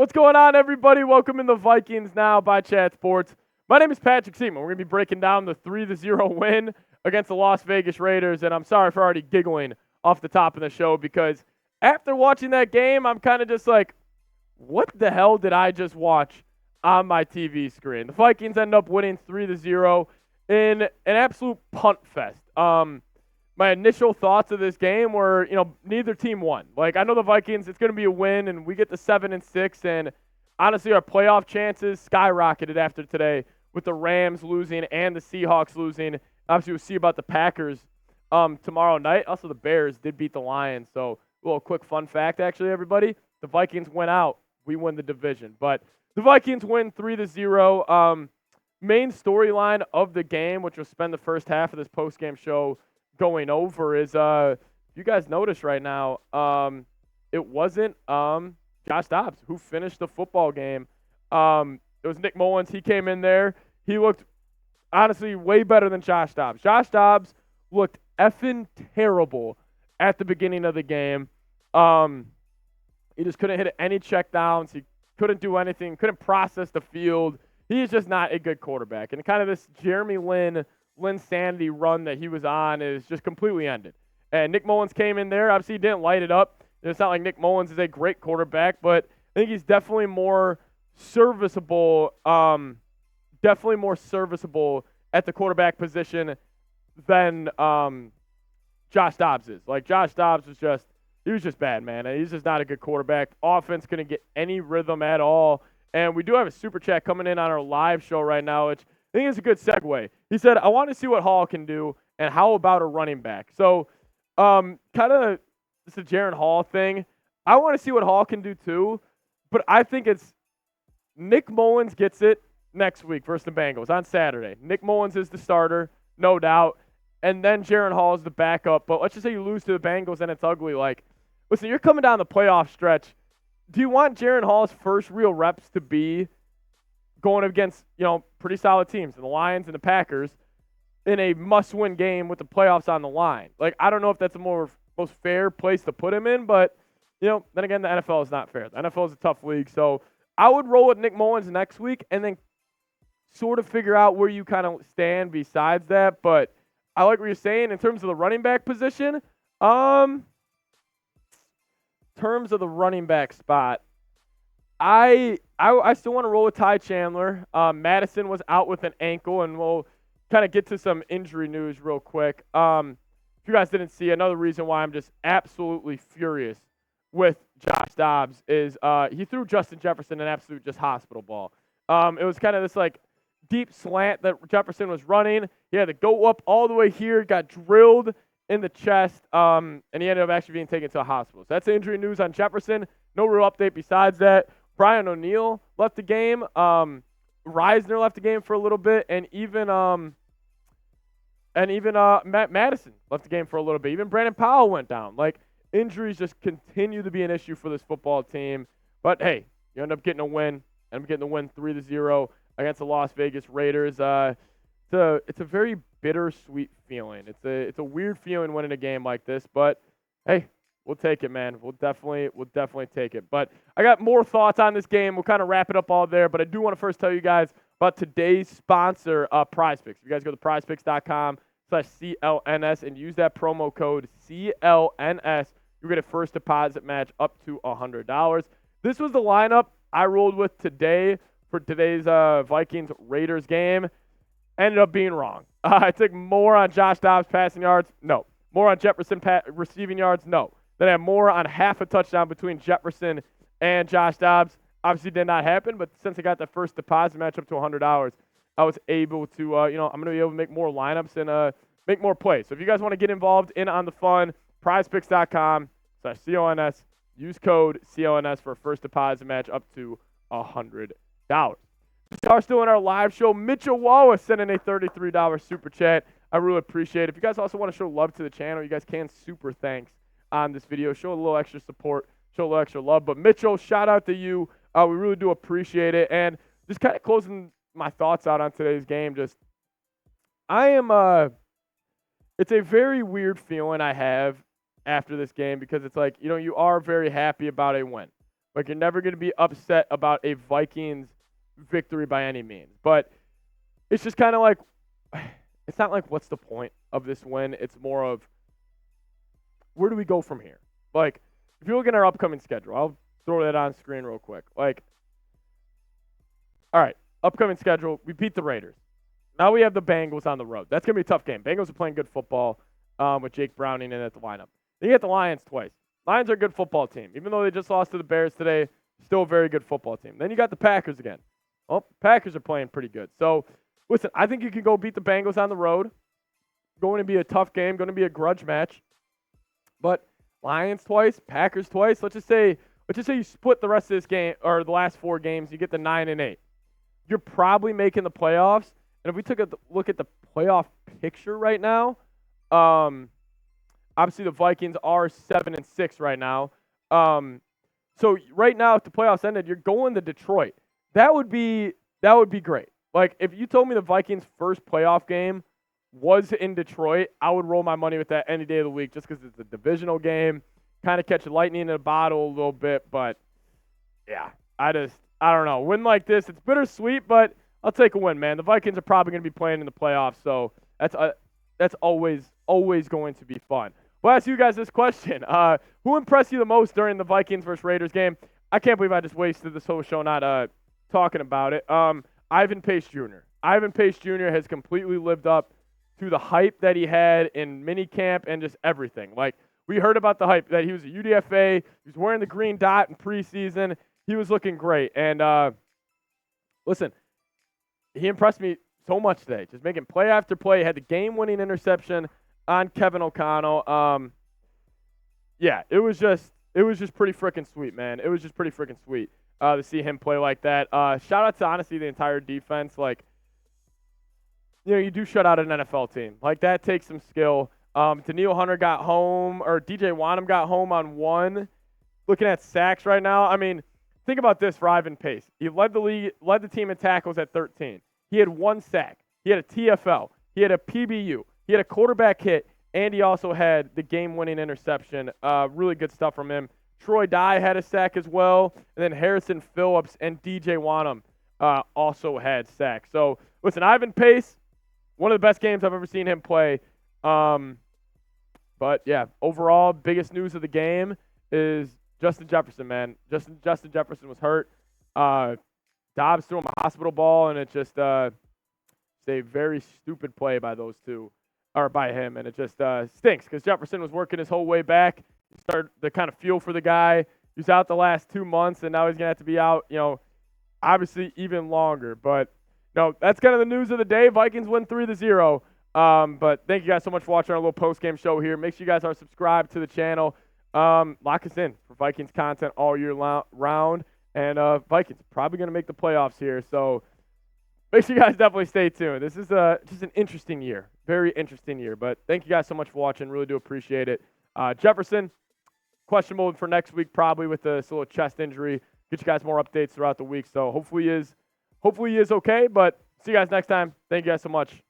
What's going on, everybody? Welcome in the Vikings Now by Chat Sports. My name is Patrick Siepman. We're going to be breaking down the 3-0 win against the Las Vegas Raiders, and I'm sorry for already giggling off the top of the show because after watching that game, I'm kind of just like, what the hell did I just watch on my TV screen? The Vikings end up winning 3-0 in an absolute punt fest. My initial thoughts of this game were, neither team won. Like, I know the Vikings, it's going to be a win, and we get to 7-6, and honestly, our playoff chances skyrocketed after today with the Rams losing and the Seahawks losing. Obviously, we'll see about the Packers tomorrow night. Also, the Bears did beat the Lions, so a little quick fun fact, actually, everybody. The Vikings went out. We win the division. But the Vikings win 3-0. Main storyline of the game, which we'll spend the first half of this post-game show going over, is you guys notice right now, it wasn't Josh Dobbs who finished the football game. It was Nick Mullins. He came in there. He looked, honestly, way better than Josh Dobbs. Josh Dobbs looked effing terrible at the beginning of the game. He just couldn't hit any checkdowns. He couldn't do anything, couldn't process the field. He's just not a good quarterback. And kind of this Jeremy Lin Sanity run that he was on is just completely ended. And Nick Mullins came in there. Obviously, he didn't light it up. It's not like Nick Mullins is a great quarterback, but I think he's definitely more serviceable. Definitely more serviceable at the quarterback position than Josh Dobbs is. Like, Josh Dobbs he was just bad, man. And he's just not a good quarterback. Offense couldn't get any rhythm at all. And we do have a super chat coming in on our live show right now, which I think it's a good segue. He said, I want to see what Hall can do, and how about a running back? So, kind of, it's a Jaren Hall thing. I want to see what Hall can do too, but I think it's Nick Mullins gets it next week versus the Bengals on Saturday. Nick Mullins is the starter, no doubt, and then Jaren Hall is the backup. But let's just say you lose to the Bengals and it's ugly. Like, listen, you're coming down the playoff stretch. Do you want Jaren Hall's first real reps to be going against, pretty solid teams, the Lions and the Packers, in a must-win game with the playoffs on the line? Like, I don't know if that's the most fair place to put him in, but, then again, the NFL is not fair. The NFL is a tough league, so I would roll with Nick Mullins next week and then sort of figure out where you kind of stand besides that. But I like what you're saying in terms of the running back position. Terms of the running back spot, I still want to roll with Ty Chandler. Madison was out with an ankle, and we'll kind of get to some injury news real quick. If you guys didn't see, another reason why I'm just absolutely furious with Josh Dobbs is he threw Justin Jefferson an absolute just hospital ball. It was kind of this like deep slant that Jefferson was running. He had to go up all the way here, got drilled in the chest, and he ended up actually being taken to a hospital. So that's the injury news on Jefferson. No real update besides that. Brian O'Neill left the game. Reisner left the game for a little bit, and even Matt Madison left the game for a little bit. Even Brandon Powell went down. Like, injuries just continue to be an issue for this football team. But hey, you end up getting a win. End up getting the win 3-0 against the Las Vegas Raiders. It's a very bittersweet feeling. It's a weird feeling winning a game like this, but hey, we'll take it, man. We'll definitely take it. But I got more thoughts on this game. We'll kind of wrap it up all there, but I do want to first tell you guys about today's sponsor, PrizePicks. If you guys go to prizepicks.com/CLNS and use that promo code CLNS, you get a first deposit match up to $100. This was the lineup I rolled with today for today's Vikings Raiders game. Ended up being wrong. I took more on Josh Dobbs passing yards. No. More on Jefferson receiving yards. No. Then I had more on half a touchdown between Jefferson and Josh Dobbs. Obviously did not happen, but since I got the first deposit match up to $100, I was able to, I'm going to be able to make more lineups and make more plays. So if you guys want to get involved in on the fun, prizepicks.com/CLNS. Use code CLNS for a first deposit match up to $100. We are still in our live show. Mitchell Wallace sent in a $33 super chat. I really appreciate it. If you guys also want to show love to the channel, you guys can super thanks on this video. Show a little extra support, show a little extra love. But Mitchell, shout out to you. We really do appreciate it. And just kind of closing my thoughts out on today's game. It's a very weird feeling I have after this game because it's like, you are very happy about a win. Like, you're never going to be upset about a Vikings victory by any means. But it's just kind of like, it's not like what's the point of this win. It's more of where do we go from here? Like, if you look at our upcoming schedule, I'll throw that on screen real quick. Like, all right, upcoming schedule, we beat the Raiders. Now we have the Bengals on the road. That's going to be a tough game. Bengals are playing good football with Jake Browning in at the lineup. Then you get the Lions twice. Lions are a good football team. Even though they just lost to the Bears today, still a very good football team. Then you got the Packers again. Well, Packers are playing pretty good. So, listen, I think you can go beat the Bengals on the road. Going to be a tough game, going to be a grudge match. But Lions twice, Packers twice. Let's just say you split the rest of this game or the last 4 games, you get the 9-8. You're probably making the playoffs. And if we took a look at the playoff picture right now, obviously the Vikings are 7-6 right now. So right now, if the playoffs ended, you're going to Detroit. That would be great. Like, if you told me the Vikings' first playoff game was in Detroit, I would roll my money with that any day of the week just because it's a divisional game. Kind of catch lightning in a bottle a little bit, but yeah, I don't know. Win like this, it's bittersweet, but I'll take a win, man. The Vikings are probably going to be playing in the playoffs, so that's always going to be fun. Well, I'll ask you guys this question. Who impressed you the most during the Vikings versus Raiders game? I can't believe I just wasted this whole show not talking about it. Ivan Pace Jr. Ivan Pace Jr. has completely lived up to the hype that he had in minicamp and just everything. Like, we heard about the hype that he was a UDFA. He was wearing the green dot in preseason. He was looking great. And listen, he impressed me so much today. Just making play after play. He had the game-winning interception on Kevin O'Connell. Yeah, it was just pretty freaking sweet, man. It was just pretty freaking sweet to see him play like that. Shout out to, honestly, the entire defense. Like, you know, you do shut out an NFL team. Like, that takes some skill. Daniil Hunter got home, or DJ Wanham got home on 1. Looking at sacks right now, I mean, think about this for Ivan Pace. He led the team in tackles at 13. He had 1 sack. He had a TFL. He had a PBU. He had a quarterback hit, and he also had the game-winning interception. Really good stuff from him. Troy Dye had a sack as well, and then Harrison Phillips and DJ Wanham also had sacks. So, listen, Ivan Pace, one of the best games I've ever seen him play. But, yeah, overall, biggest news of the game is Justin Jefferson, man. Justin Jefferson was hurt. Dobbs threw him a hospital ball, and it just a very stupid play by those two, or by him, and it just stinks because Jefferson was working his whole way back. He started to kind of feel for the guy. He was out the last 2 months, and now he's going to have to be out, you know, obviously even longer. But, no, that's kind of the news of the day. Vikings win 3-0. But thank you guys so much for watching our little post-game show here. Make sure you guys are subscribed to the channel. Lock us in for Vikings content all year round. And Vikings probably going to make the playoffs here. So make sure you guys definitely stay tuned. This is just an interesting year. Very interesting year. But thank you guys so much for watching. Really do appreciate it. Jefferson, questionable for next week probably with this little chest injury. Get you guys more updates throughout the week. So hopefully he is okay. But see you guys next time. Thank you guys so much.